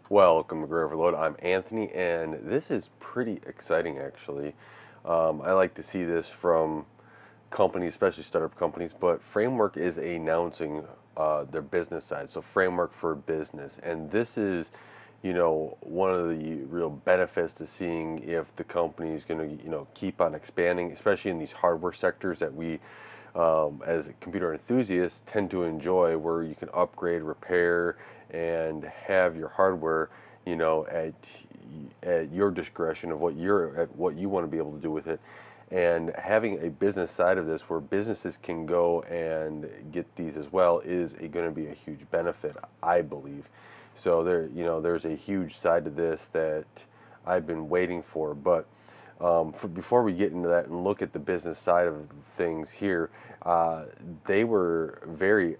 Welcome to Great Overload. I'm Anthony, and this is pretty exciting actually. I like to see this from companies, especially startup companies, but Framework is announcing their business side. So, Framework for Business. And this is, one of the real benefits to seeing if the company is going to, keep on expanding, especially in these hardware sectors that we, as computer enthusiasts, tend to enjoy, where you can upgrade, repair, and have your hardware, at your discretion of what you want to be able to do with it. And having a business side of this where businesses can go and get these as well is going to be a huge benefit, I believe. So there's a huge side to this that I've been waiting for. But before we get into that and look at the business side of things here, they were very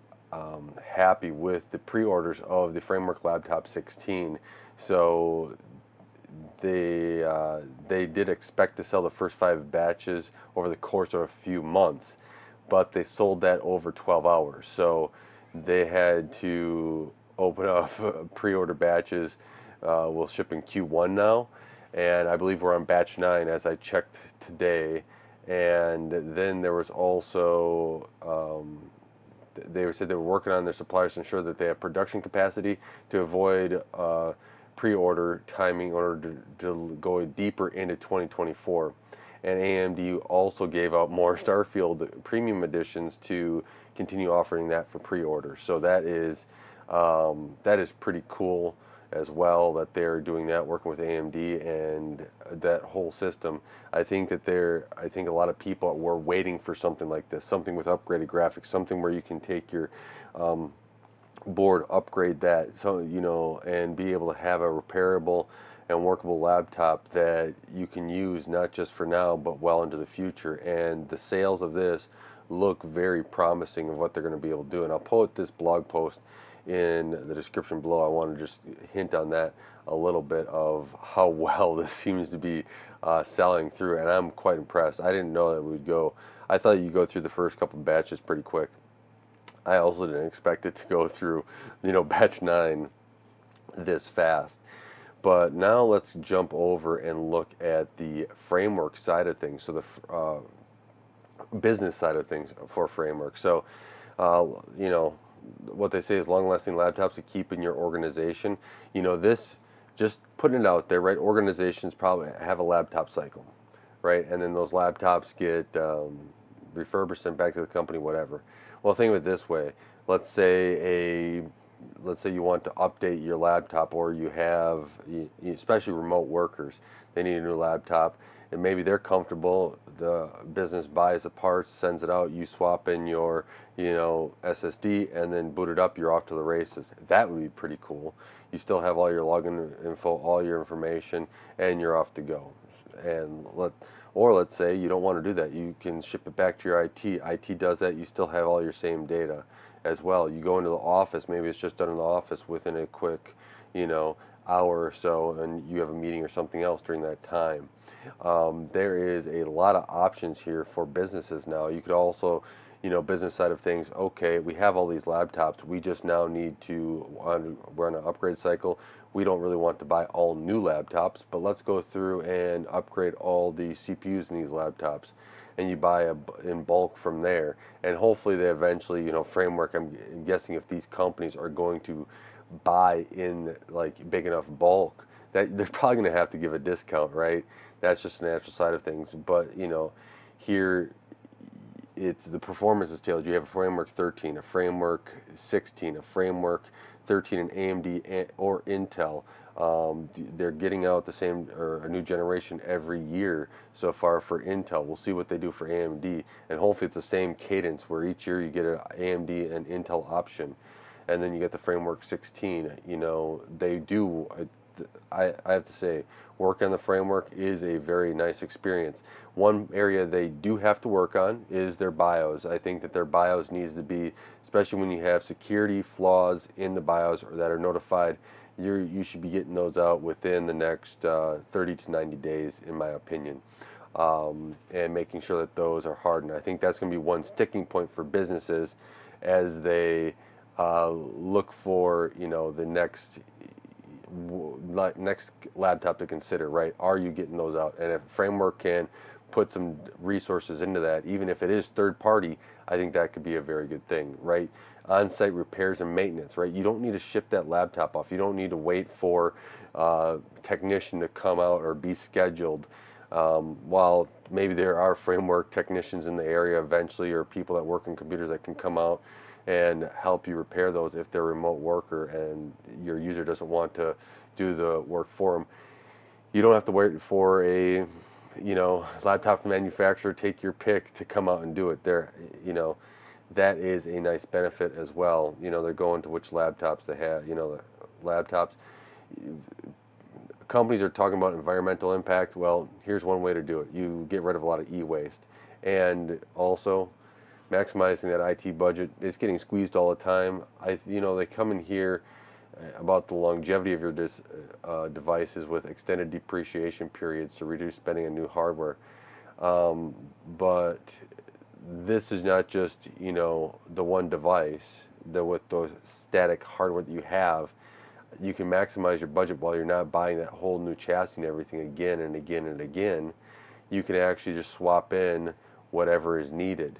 happy with the pre-orders of the Framework Laptop 16. So they did expect to sell the first 5 batches over the course of a few months, but they sold that over 12 hours. So they had to open up pre-order batches. Will ship in Q1 now, and I believe we're on batch 9 as I checked today. And then there was also they said they were working on their suppliers to ensure that they have production capacity to avoid pre-order timing in order to go deeper into 2024. And AMD also gave out more Starfield premium editions to continue offering that for pre-order. So that is pretty cool as well that they're doing that, working with AMD and that whole system. I think a lot of people were waiting for something like this, something with upgraded graphics, something where you can take your board, upgrade that, so and be able to have a repairable and workable laptop that you can use not just for now but well into the future. And the sales of this look very promising of what they're going to be able to do. And I'll put this blog post in the description below. I want to just hint on that a little bit of how well this seems to be selling through, and I'm quite impressed. I didn't know that we would go. I thought you'd go through the first couple batches pretty quick. I also didn't expect it to go through, batch 9 this fast. But now let's jump over and look at the framework side of things. So the business side of things for framework. So, uh, you know, what they say is long-lasting laptops to keep in your organization. This, just putting it out there, right? Organizations probably have a laptop cycle, right? And then those laptops get refurbished, sent back to the company, whatever. Well, think of it this way. Let's say let's say you want to update your laptop, or you have, especially remote workers, they need a new laptop, and maybe they're comfortable. The business buys the parts, sends it out, you swap in your, SSD, and then boot it up. You're off to the races. That would be pretty cool. You still have all your login info, all your information, and you're off to go. And let's say you don't want to do that. You can ship it back to your IT. IT does that. You still have all your same data as well. You go into the office, maybe it's just done in the office within a quick, you know, hour or so, and you have a meeting or something else during that time. There is a lot of options here for businesses now. You could also, business side of things, okay, we have all these laptops. We just now need to, we're on an upgrade cycle. We don't really want to buy all new laptops, but let's go through and upgrade all the CPUs in these laptops. And you buy in bulk from there. And hopefully they eventually, framework, I'm guessing if these companies are going to buy in like big enough bulk, that they're probably going to have to give a discount, right? That's just a natural side of things. But here it's the performance is tailored. You have a framework 13, a framework 16, a framework 13 in AMD or Intel. They're getting out the same, or a new generation every year so far for Intel. We'll see what they do for AMD, and hopefully it's the same cadence where each year you get an AMD and Intel option, and then you get the framework 16. They do. I have to say, work on the framework is a very nice experience. One area they do have to work on is their BIOS. I think that their BIOS needs to be, especially when you have security flaws in the BIOS or that are notified, you should be getting those out within the next 30 to 90 days, in my opinion, and making sure that those are hardened. I think that's going to be one sticking point for businesses as they look for the next next laptop to consider, right? Are you getting those out? And if Framework can put some resources into that, even if it is third party, I think that could be a very good thing, right? On-site repairs and maintenance, right? You don't need to ship that laptop off. You don't need to wait for technician to come out or be scheduled. While maybe there are Framework technicians in the area eventually, or people that work on computers that can come out and help you repair those if they're a remote worker and your user doesn't want to do the work for them. You don't have to wait for a laptop manufacturer, take your pick, to come out and do it. That is a nice benefit as well. They're going to which laptops they have. The laptops. Companies are talking about environmental impact. Well, here's one way to do it. You get rid of a lot of e-waste, and also maximizing that IT budget. It's getting squeezed all the time. They come in here about the longevity of your devices with extended depreciation periods to reduce spending on new hardware. But this is not just the one device. With those static hardware that you have, you can maximize your budget while you're not buying that whole new chassis and everything again and again and again. You can actually just swap in whatever is needed,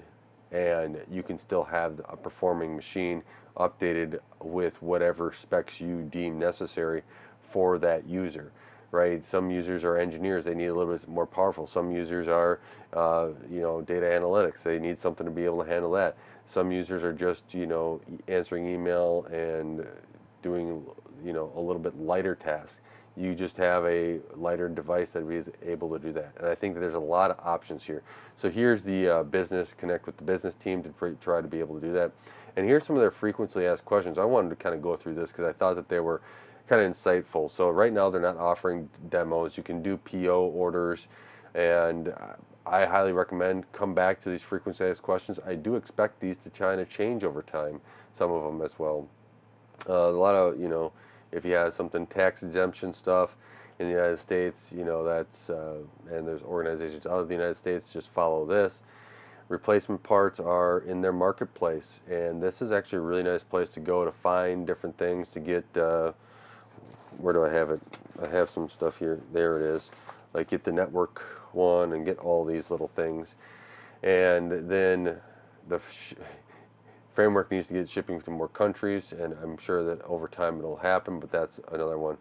and you can still have a performing machine updated with whatever specs you deem necessary for that user, right? Some users are engineers, they need a little bit more powerful. Some users are data analytics, they need something to be able to handle that. Some users are just answering email and doing a little bit lighter tasks. You just have a lighter device that is able to do that. And I think that there's a lot of options here. So here's the business, connect with the business team to try to be able to do that. And here's some of their frequently asked questions. I wanted to kind of go through this because I thought that they were kind of insightful. So right now they're not offering demos. You can do PO orders, and I highly recommend come back to these frequently asked questions. I do expect these to kind of change over time, some of them as well. A lot of, if you have something tax exemption stuff in the United States, that's, and there's organizations out of the United States, just follow this. Replacement parts are in their marketplace, and this is actually a really nice place to go to find different things to get, where do I have it? I have some stuff here. There it is. Like get the network one and get all these little things. And then the Framework needs to get shipping to more countries, and I'm sure that over time it'll happen, but that's another one.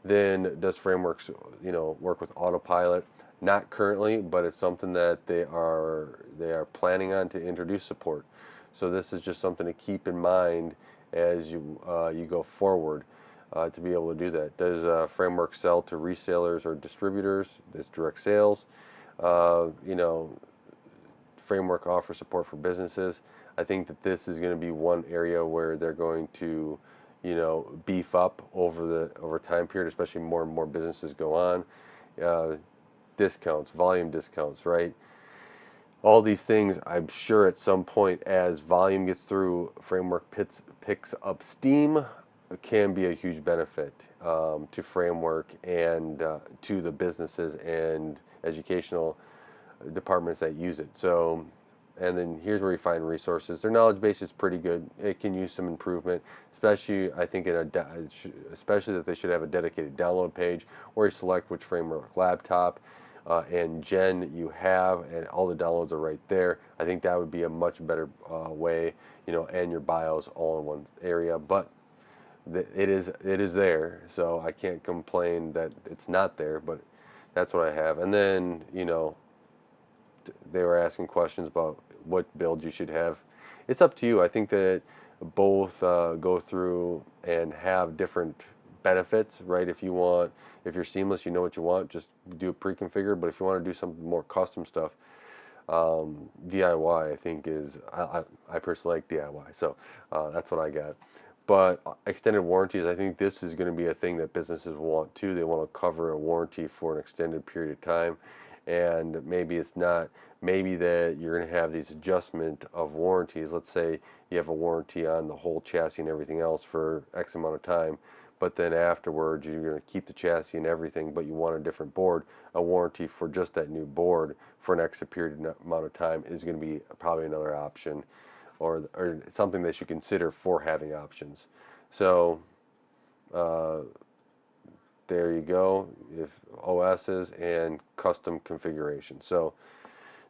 Then does Frameworks, work with autopilot? Not currently, but it's something that they are planning on to introduce support. So this is just something to keep in mind as you go forward to be able to do that. Does Framework sell to resellers or distributors? There's direct sales. Framework offers support for businesses. I think that this is going to be one area where they're going to, beef up over time period, especially more and more businesses go on. Discounts, volume discounts, right? All these things, I'm sure at some point as volume gets through, Framework picks up steam, can be a huge benefit to Framework and to the businesses and educational departments that use it. So, and then here's where you find resources. Their knowledge base is pretty good. It can use some improvement, especially I think especially that they should have a dedicated download page where you select which Framework laptop and gen you have, and all the downloads are right there. I think that would be a much better way, and your BIOS all in one area. But it is there, so I can't complain that it's not there. But that's what I have. And then they were asking questions about what build you should have. It's up to you. I think that both go through and have different benefits, right? If you're seamless, you know what you want, just do it pre-configured. But if you want to do some more custom stuff, DIY I think is, I personally like DIY, so that's what I got. But extended warranties, I think this is going to be a thing that businesses want too. They want to cover a warranty for an extended period of time. And maybe it's not, maybe that you're going to have these adjustment of warranties. Let's say you have a warranty on the whole chassis and everything else for X amount of time, but then afterwards you're going to keep the chassis and everything, but you want a different board. A warranty for just that new board for an extra period amount of time is going to be probably another option, or something they should consider for having options. So there you go. If OSs and custom configuration. So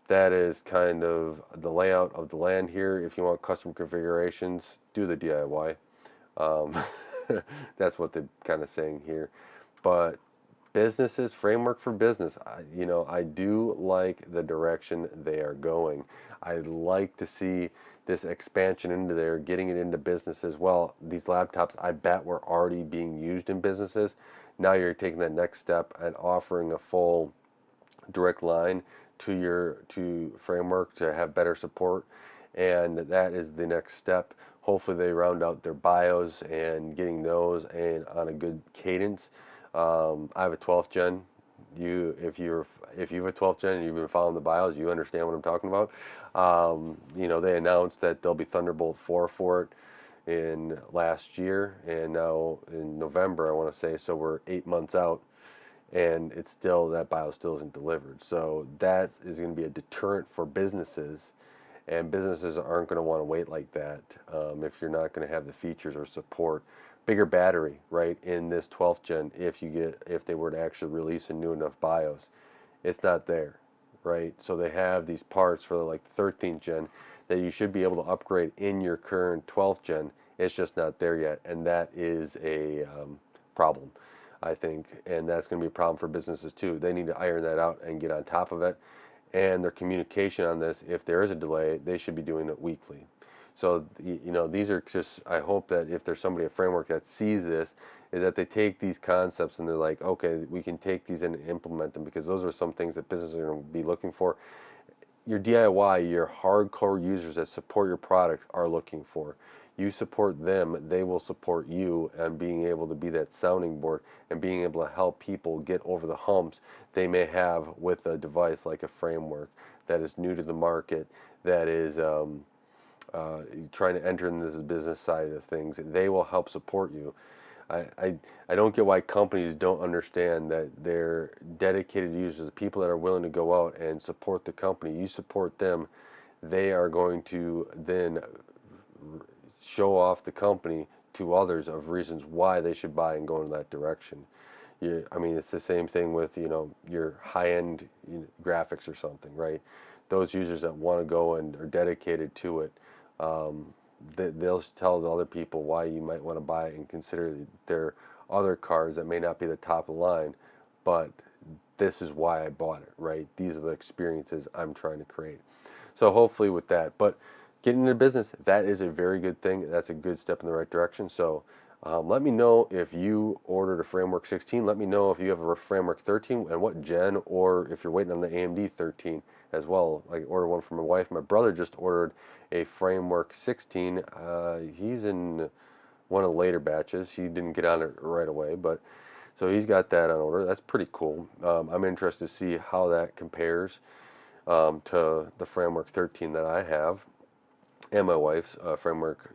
that is kind of the layout of the land here. If you want custom configurations, do the DIY. Um, that's what they're kind of saying here. But businesses, framework for business, I do like the direction they are going. I like to see this expansion into there, getting it into businesses. Well, these laptops, I bet, were already being used in businesses. Now you're taking that next step and offering a full direct line to framework to have better support, and that is the next step. Hopefully they round out their BIOS and getting those and on a good cadence. I have a 12th gen. If you have a 12th gen and you've been following the BIOS, you understand what I'm talking about. They announced that there'll be Thunderbolt 4 for it in last year, and now in November, I want to say, so we're 8 months out, and it's still, that BIOS still isn't delivered. So that is going to be a deterrent for businesses, and businesses aren't going to want to wait like that if you're not going to have the features or support. Bigger battery, right, in this 12th gen, if they were to actually release a new enough BIOS, it's not there, right? So they have these parts for like the 13th gen that you should be able to upgrade in your current 12th gen. It's just not there yet, and that is a problem, I think, and that's going to be a problem for businesses too. They need to iron that out and get on top of it. And their communication on this, if there is a delay, they should be doing it weekly. So, these are just, I hope that if there's somebody at Framework that sees this, is that they take these concepts and they're like, okay, we can take these and implement them, because those are some things that businesses are going to be looking for. Your DIY, your hardcore users that support your product are looking for. You support them, they will support you, and being able to be that sounding board and being able to help people get over the humps they may have with a device like a framework that is new to the market, that is trying to enter into the business side of things. They will help support you. I don't get why companies don't understand that their dedicated users, the people that are willing to go out and support the company, you support them, they are going to then show off the company to others of reasons why they should buy and go in that direction. It's the same thing with, your high-end graphics or something, right? Those users that want to go and are dedicated to it, they'll tell the other people why you might want to buy it and consider their other cards that may not be the top of the line, but this is why I bought it, right? These are the experiences I'm trying to create. So hopefully with that, but getting into business, that is a very good thing. That's a good step in the right direction. So let me know if you ordered a Framework 16. Let me know if you have a Framework 13 and what gen, or if you're waiting on the AMD 13 as well. I ordered one for my wife. My brother just ordered a Framework 16. He's in one of the later batches. He didn't get on it right away, but so he's got that on order. That's pretty cool. I'm interested to see how that compares to the Framework 13 that I have, and my wife's Framework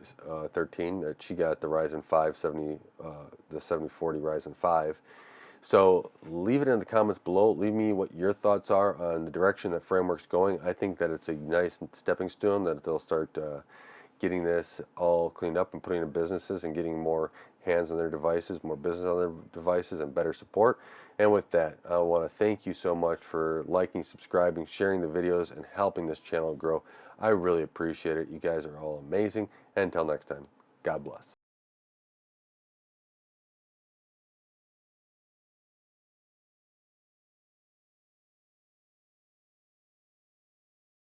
13 that she got, the Ryzen 5 the 7040 Ryzen 5. So leave it in the comments below. Leave me what your thoughts are on the direction that Framework's going. I think that it's a nice stepping stone, that they'll start getting this all cleaned up and putting it in businesses and getting more hands on their devices, more business on their devices, and better support. And with that, I want to thank you so much for liking, subscribing, sharing the videos, and helping this channel grow. I really appreciate it. You guys are all amazing. And until next time, God bless.